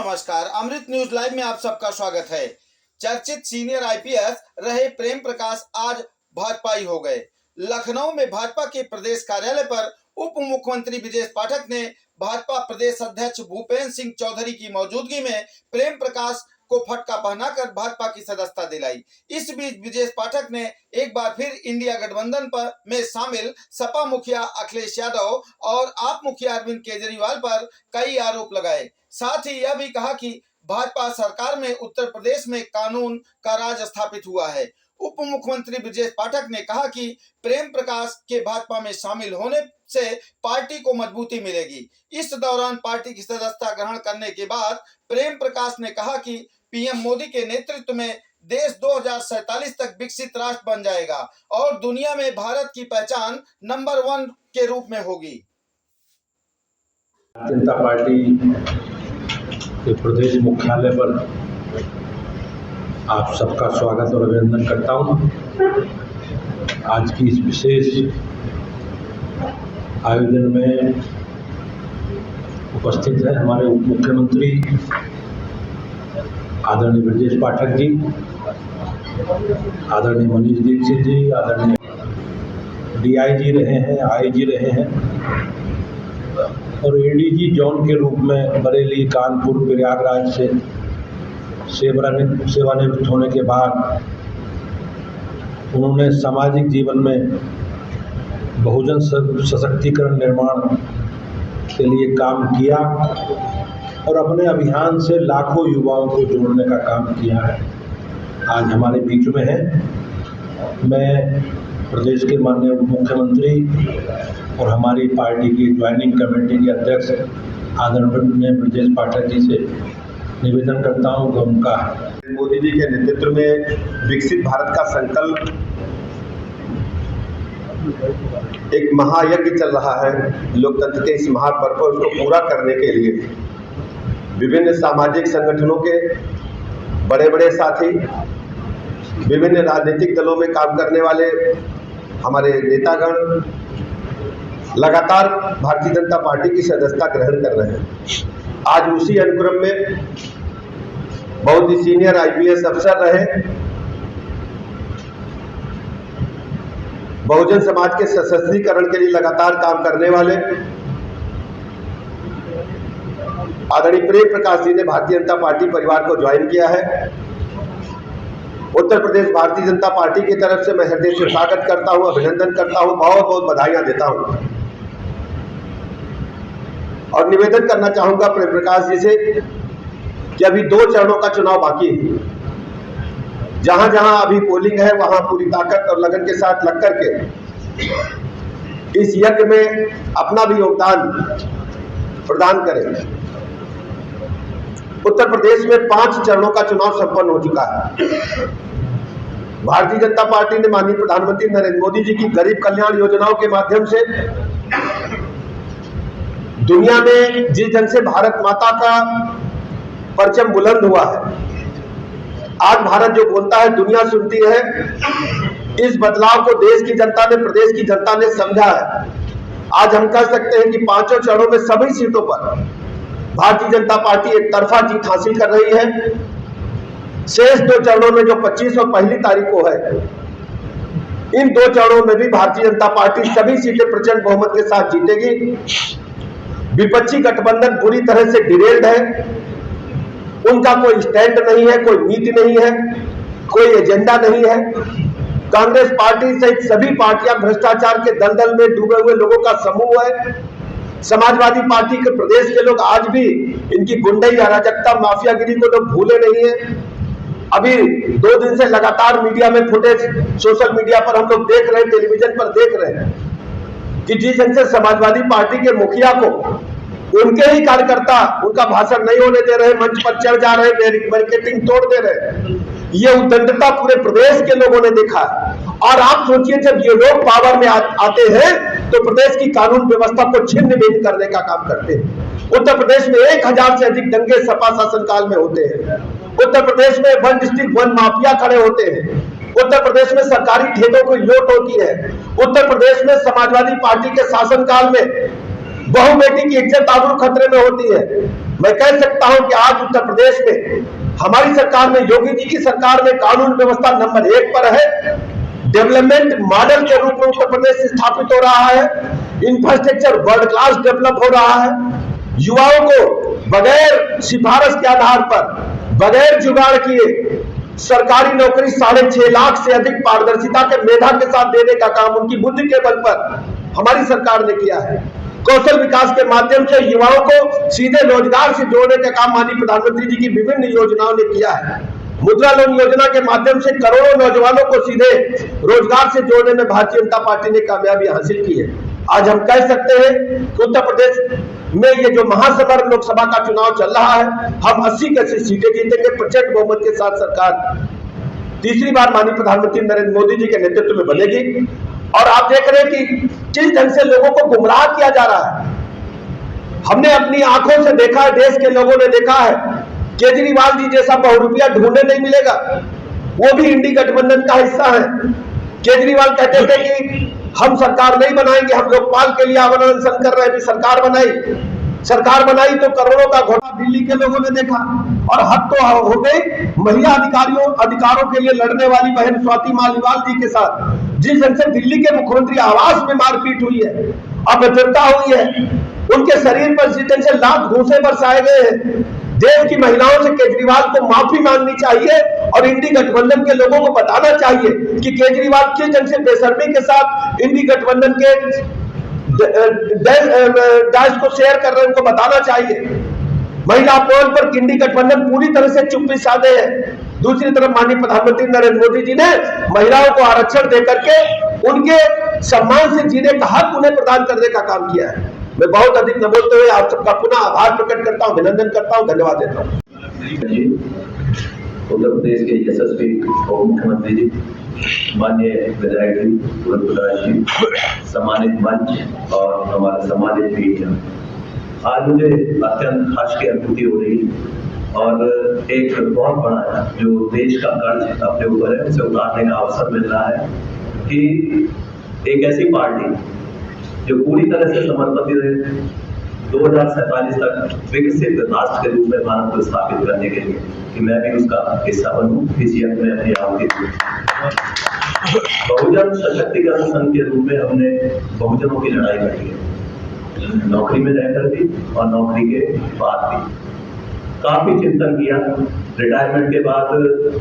नमस्कार, अमृत news live में आप सबका स्वागत है। चर्चित सीनियर आईपीएस रहे प्रेम प्रकाश आज भाजपाई हो गए। लखनऊ में भाजपा के प्रदेश कार्यालय पर उप मुख्यमंत्री ब्रजेश पाठक ने भाजपा प्रदेश अध्यक्ष भूपेंद्र सिंह चौधरी की मौजूदगी में प्रेम प्रकाश को फटका पहनाकर भाजपा की सदस्यता दिलाई। इस बीच ब्रजेश पाठक ने एक बार फिर इंडिया गठबंधन में शामिल सपा मुखिया अखिलेश यादव और आप मुखिया अरविंद केजरीवाल पर कई आरोप लगाए। साथ ही यह भी कहा कि भाजपा सरकार में उत्तर प्रदेश में कानून का राज स्थापित हुआ है। उप मुख्यमंत्री ब्रजेश पाठक ने कहा कि प्रेम प्रकाश के भाजपा में शामिल होने से पार्टी को मजबूती मिलेगी। इस दौरान पार्टी की सदस्यता ग्रहण करने के बाद प्रेम प्रकाश ने कहा कि पीएम मोदी के नेतृत्व में देश 2047 तक विकसित राष्ट्र बन जाएगा और दुनिया में भारत की पहचान नंबर 1 के रूप में होगी। जनता पार्टी के प्रदेश मुख्यालय पर आप सबका स्वागत और अभिनंदन करता हूं। आज की इस विशेष आयोजन में उपस्थित है हमारे उप मुख्यमंत्री आदरणीय ब्रजेश पाठक जी, आदरणीय मनीष दीक्षित जी, आदरणीय डीआईजी रहे हैं, आईजी रहे हैं और एडीजी जोन के रूप में बरेली, कानपुर, प्रयागराज से सेवानिवृत्त होने के बाद उन्होंने सामाजिक जीवन में बहुजन सशक्तिकरण निर्माण के लिए काम किया और अपने अभियान से लाखों युवाओं को जोड़ने का काम किया है। आज हमारे बीच में है। मैं प्रदेश के माननीय उप मुख्यमंत्री और हमारी पार्टी की ज्वाइनिंग कमेटी के अध्यक्ष आदरणीय ब्रजेश पाठक जी से निवेदन करता हूं कि उनका मोदी जी के नेतृत्व में विकसित भारत का संकल्प एक महायज्ञ चल रहा है। लोकतंत्र के इस महापर्व को उसको पूरा करने के लिए विभिन्न सामाजिक संगठनों के बड़े बड़े साथी, विभिन्न राजनीतिक दलों में काम करने वाले हमारे नेतागण लगातार भारतीय जनता पार्टी की सदस्यता ग्रहण कर रहे हैं। आज उसी अनुक्रम में बहुत ही सीनियर आईपीएस अफसर रहे, बहुजन समाज के सशक्तिकरण के लिए लगातार काम करने वाले आदरणीय प्रेम प्रकाश जी ने भारतीय जनता पार्टी परिवार को ज्वाइन किया है। उत्तर प्रदेश भारतीय जनता पार्टी की तरफ से मैं हृदय से स्वागत करता हूं, अभिनंदन करता हूं, बहुत बहुत बधाइयां देता हूं और निवेदन करना चाहूंगा प्रेम प्रकाश जी से कि अभी 2 चरणों का चुनाव बाकी है। जहां जहां अभी पोलिंग है वहां पूरी ताकत और लगन के साथ लग करके इस यज्ञ में अपना भी योगदान प्रदान करें। उत्तर प्रदेश में 5 चरणों का चुनाव संपन्न हो चुका है। भारतीय जनता पार्टी ने माननीय प्रधानमंत्री नरेंद्र मोदी जी की गरीब कल्याण योजनाओं के माध्यम से दुनिया में जिस ढंग से भारत माता का परचम बुलंद हुआ है, आज भारत जो बोलता है दुनिया सुनती है। इस बदलाव को देश की जनता ने, प्रदेश की जनता ने समझा है। आज हम कह सकते हैं कि 5 चरणों में सभी सीटों पर भारतीय जनता पार्टी एक तरफा जीत हासिल कर रही है। शेष 2 चरणों में जो 25 और 1 तारीख को है, इन 2 चरणों में भी भारतीय जनता पार्टी सभी सीटें प्रचंड बहुमत के साथ जीतेगी। विपक्षी गठबंधन पूरी तरह से डिरेल्ड है। उनका कोई स्टैंड नहीं है, कोई नीति नहीं है, कोई एजेंडा नहीं है। कांग्रेस पार्टी सहित सभी पार्टियां भ्रष्टाचार के दलदल में डूबे हुए लोगों का समूह है। समाजवादी पार्टी के प्रदेश के लोग आज भी इनकी गुंडई, अराजकता, माफियागिरी को लोग भूले नहीं है। अभी 2 दिन से लगातार मीडिया में फुटेज सोशल मीडिया पर हम लोग देख रहे हैं, टेलीविजन पर देख रहे हैं कि जिस ढंग से समाजवादी पार्टी के मुखिया को उनके ही कार्यकर्ता उनका भाषण नहीं होने दे रहे, मंच पर चढ़ जा रहे, बैरिकेडिंग तोड़ दे रहे। ये उद्दंडता पूरे प्रदेश के लोगों ने देखा और आप सोचिए जब ये लोग पावर में आते हैं तो प्रदेश की कानून व्यवस्था को छिन्न भिन्न करने का काम करते हैं। उत्तर प्रदेश में 1000 से अधिक दंगे सपा शासनकाल में होते हैं। उत्तर प्रदेश में 1 डिस्ट्रिक्ट 1 माफिया खड़े होते हैं। उत्तर प्रदेश में सरकारी ठेकों की लूट होती है। उत्तर प्रदेश में समाजवादी पार्टी के शासनकाल में बहु बेटी की इज्जत आबरू खतरे में होती है। मैं कह सकता हूं कि आज उत्तर प्रदेश में हमारी सरकार में, योगी जी की सरकार में कानून व्यवस्था नंबर 1 पर है। डेवलपमेंट मॉडल के रूप में उत्तर प्रदेश स्थापित हो रहा है। इंफ्रास्ट्रक्चर वर्ल्ड क्लास डेवलप हो रहा है। युवाओं को बगैर सिफारिश के आधार पर, बगैर जुगाड़ किए सरकारी नौकरी 6.5 लाख से अधिक पारदर्शिता के मेधा के साथ देने का काम उनकी बुद्धि के बल पर हमारी सरकार ने किया है। कौशल विकास के माध्यम से युवाओं को सीधे रोजगार से जोड़ने का काम माननीय प्रधानमंत्री जी की विभिन्न योजनाओं ने किया है। मुद्रा लोन योजना के माध्यम से करोड़ों नौजवानों को सीधे रोजगार से जोड़ने में भारतीय जनता पार्टी ने कामयाबी हासिल की है। आज हम कह सकते हैं कि उत्तर प्रदेश में ये जो महासमर लोकसभा का चुनाव चल रहा है, हम 80 की 80 सीटें जीतेंगे, प्रचंड बहुमत के साथ सरकार तीसरी बार माननीय प्रधानमंत्री नरेंद्र मोदी जी के नेतृत्व में बनेगी। और आप देख रहे हैं कि किस ढंग से लोगों को गुमराह किया जा रहा है। हमने अपनी आंखों से देखा है, देश के लोगों ने देखा है, केजरीवाल जी जैसा बहुरूपिया ढूंढे नहीं मिलेगा। वो भी इंडी गठबंधन का हिस्सा है। केजरीवाल कहते थे कि हम सरकार नहीं बनाएंगे, हम लोकपाल के लिए आंदोलन अनशन कर रहे हैं। सरकार बनाई तो करोड़ों का घोटाला दिल्ली के लोगों ने देखा। और हद तो हो गई महिला अधिकारों के लिए लड़ने वाली बहन स्वाति मालीवाल जी के साथ, जिस ढंग से दिल्ली के मुख्यमंत्री आवास में मारपीट हुई है, अभद्रता हुई है, उनके शरीर पर जिस ढंग से लात घूंसे बरसाए गए हैं। देश की महिलाओं से केजरीवाल को माफी मांगनी चाहिए और इंडी गठबंधन के लोगों को बताना चाहिए कि केजरीवाल किस ढंग से बेशर्मी के साथ इंडी गठबंधन के डैश को शेयर कर रहे हैं, उनको बताना चाहिए। महिला अपमान पर इंडी गठबंधन पूरी तरह से चुप्पी साधे है। दूसरी तरफ माननीय प्रधानमंत्री नरेंद्र मोदी जी ने महिलाओं को आरक्षण देकर के उनके सम्मान से जीने का हक उन्हें प्रदान करने का काम किया है। मैं बहुत अधिक न बोलते हुए आप सबका पुनः आभार प्रकट करता हूं, अभिनंदन करता हूं, धन्यवाद देता हूं। उत्तर प्रदेश के यशस्वी उप मुख्यमंत्री जी, माननीय विधायक जी, पूर्व जी, सम्मानित मंच और हमारे सम्मानित मीडिया, आज मुझे अत्यंत हर्ष की अनुभूति हो रही और एक बहुत बड़ा जो देश का कर्ज अपने ऊपर है उसे उतारने का अवसर मिल रहा है कि एक ऐसी पार्टी जो पूरी तरह से समर्पित है 2047 तक विकसित राष्ट्र के रूप में भारत को स्थापित करने के लिए, कि मैं भी उसका हिस्सा बनूं, इस यज्ञ में अपनी आहुति दूं। बहुजन सशक्तिकरण संघ के रूप में हमने बहुजनों की लड़ाई लड़ी है, नौकरी में रहकर भी और नौकरी के बाद भी काफी चिंतन किया। रिटायरमेंट के बाद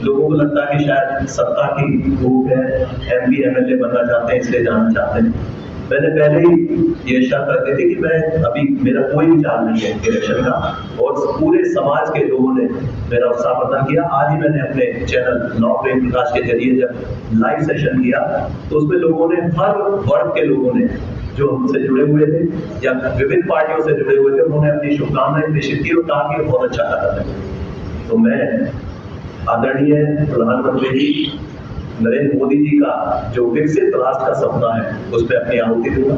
लोगों को लगता है कि शायद सत्ता की भूख है, MP MLA बनना चाहते हैं, इसलिए जाना चाहते हैं। मैंने पहले ही ये शर्त रखी थी कि मैं अभी मेरा कोई विचार नहीं है इलेक्शन का, और पूरे समाज के लोगों ने मेरा उत्साह प्रदान किया। आज ही मैंने अपने चैनल नौ प्रेम प्रकाश के जरिए जब लाइव सेशन किया तो उसमें लोगों ने, हर वर्ग के लोगों ने जो हमसे जुड़े हुए थे या विभिन्न पार्टियों से जुड़े हुए थे, उन्होंने अपनी शुभकामनाएं प्रेषित की और कहा कि बहुत अच्छा कर रहे हैं। तो मैं आदरणीय प्रधानमंत्री जी नरेंद्र मोदी जी का जो विकसित राष्ट्र का सपना है उस पर अपनी आहुति दूंगा।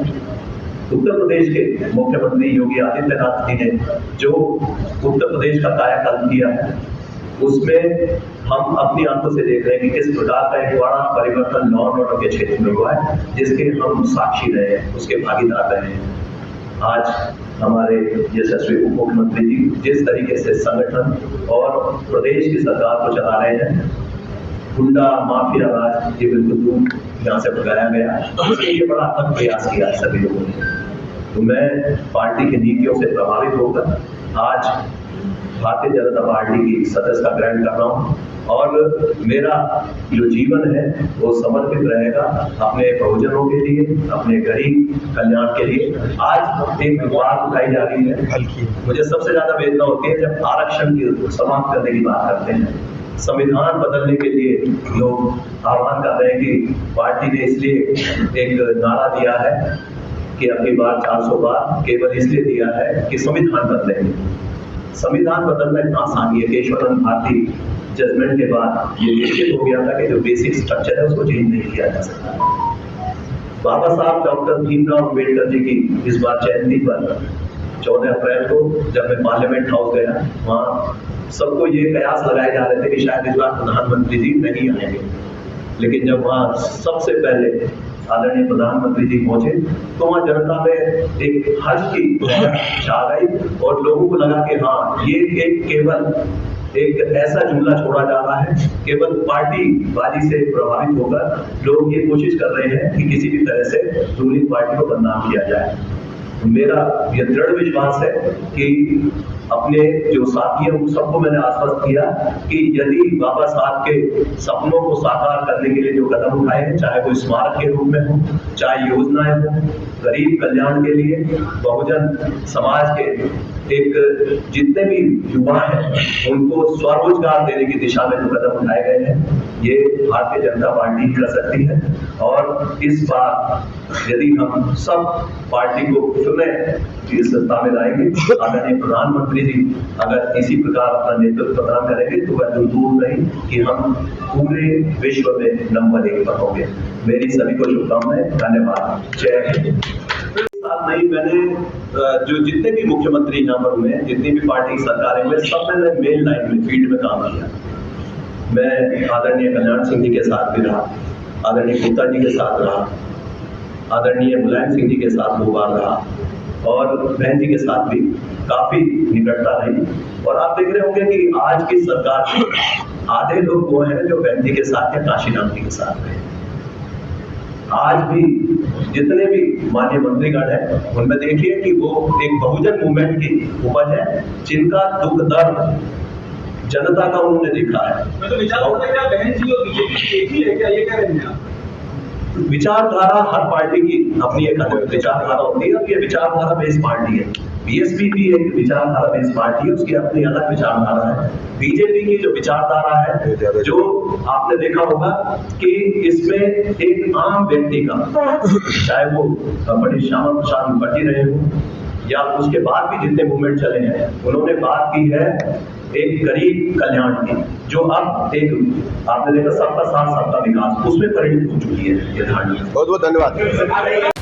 उत्तर प्रदेश के मुख्यमंत्री योगी आदित्यनाथ जी ने जो उत्तर प्रदेश का कायाकल्प किया है उसमें हम अपनी आंखों से देख रहे हैं कि किस प्रकार का एक बड़ा परिवर्तन लॉ एंड ऑर्डर के क्षेत्र में हुआ है, जिसके हम साक्षी रहे हैं, उसके भागीदार रहे हैं। आज हमारे यशस्वी उप मुख्यमंत्री जी जिस तरीके से संगठन और प्रदेश की सरकार को चला रहे हैं, गुंडा माफिया राज ये बिल्कुल दूर यहाँ से भगाया गया, उसके लिए बड़ा अथक प्रयास किया सभी लोगों ने। तो मैं पार्टी की नीतियों से प्रभावित होकर आज भारतीय जनता पार्टी की सदस्यता ग्रहण कर रहा हूँ और मेरा जो जीवन है वो समर्पित रहेगा अपने बहुजनों के लिए, अपने गरीब कल्याण के लिए। आज एक बात उठाई जा रही है, मुझे सबसे ज्यादा वेदना होती है जब आरक्षण की समाप्त करने की बात करते हैं। संविधान बदलने के लिए लोग आह्वान कर रहे हैं कि पार्टी ने इसलिए एक नारा दिया है कि अगली बार 400 बार केवल इसलिए दिया है कि संविधान बदलेंगे। संविधान बदलना इतना आसान है। केशवानंद भारती जजमेंट के बाद ये निश्चित हो गया था कि जो बेसिक स्ट्रक्चर है उसको चेंज नहीं किया जा सकता। बाबा साहब डॉक्टर भीमराव अम्बेडकर जी की इस बार जयंती पर 14 अप्रैल को जब मैं पार्लियामेंट हाउस गया, वहाँ सबको ये कयास लगाए जा रहे थे कि शायद इस बार प्रधानमंत्री जी नहीं आएंगे, लेकिन जब वहाँ सबसे पहले आदरणीय प्रधानमंत्री जी पहुंचे तो वहां जनता में एक हर्ष की लहर छा गई और लोगों को लगा कि हाँ, ये केवल एक ऐसा जुमला छोड़ा जा रहा है, केवल पार्टी बाजी से प्रभावित होकर लोग ये कोशिश कर रहे हैं कि किसी भी तरह से रूलिंग पार्टी को बदनाम किया जाए। मेरा यह दृढ़ विश्वास है कि अपने जो साथी हैं उन सबको मैंने आश्वस्त किया कि यदि बाबा साहब के सपनों को साकार करने के लिए जो कदम उठाए हैं, चाहे वो स्मारक के रूप में हो, चाहे योजनाएं हो, गरीब कल्याण के लिए, बहुजन समाज के एक जितने भी युवा हैं उनको स्वरोजगार देने की दिशा में जो कदम उठाए गए हैं, ये भारतीय जनता पार्टी कर सकती है। और इस बार यदि हम सब पार्टी को चुने इस सत्ता में लाएंगे, आदरणीय प्रधानमंत्री जी अगर इसी प्रकार अपना नेतृत्व प्रदान करेंगे तो वह दूर नहीं कि हम पूरे विश्व में नंबर 1 पर होंगे। मेरी सभी को शुभकामनाएं, धन्यवाद, जय हिंद। साथ नहीं, मैंने जो जितने भी मुख्यमंत्री यहाँ पर हुए, जितनी भी पार्टी सरकारें हुए, सब मैंने मेन लाइन में फील्ड में काम किया। मैं आदरणीय कल्याण सिंह जी के साथ भी रहा, आदरणीय गुप्ता जी के साथ रहा, आदरणीय मुलायम सिंह जी के साथ 2 बार रहा और बहन जी के साथ भी काफी निकटता रही। और आप देख रहे होंगे कि आज की सरकार में आधे लोग वो हैं जो बहन जी के साथ या काशीराम जी के साथ रहे। आज भी जितने भी माननीय मंत्रीगण हैं उनमें देखिए कि वो एक बहुजन मूवमेंट की उपज है, जिनका दुख दर्द जनता का उन्होंने देखा है। तो विचार होता है क्या बहन जी और बीजेपी एक ही है क्या, ये कह रहे हैं आप? विचारधारा हर पार्टी की अपनी एक अलग विचारधारा होती है और ये विचारधारा बेस्ड पार्टी है। बीएसपी भी एक विचारधारा बेस्ड पार्टी है, उसकी अपनी अलग विचारधारा है। बीजेपी की जो विचारधारा है, जो आपने देखा होगा कि इसमें एक आम व्यक्ति का, चाहे वो पंडित श्यामा प्रसाद मुखर्जी रहे हो या उसके बाद भी जितने मूवमेंट चले हैं, उन्होंने बात की है एक गरीब कल्याण की, जो अब एक आपने देखा सबका साथ सबका विकास, उसमें परिणित हो चुकी है ये धारणा। बहुत बहुत धन्यवाद।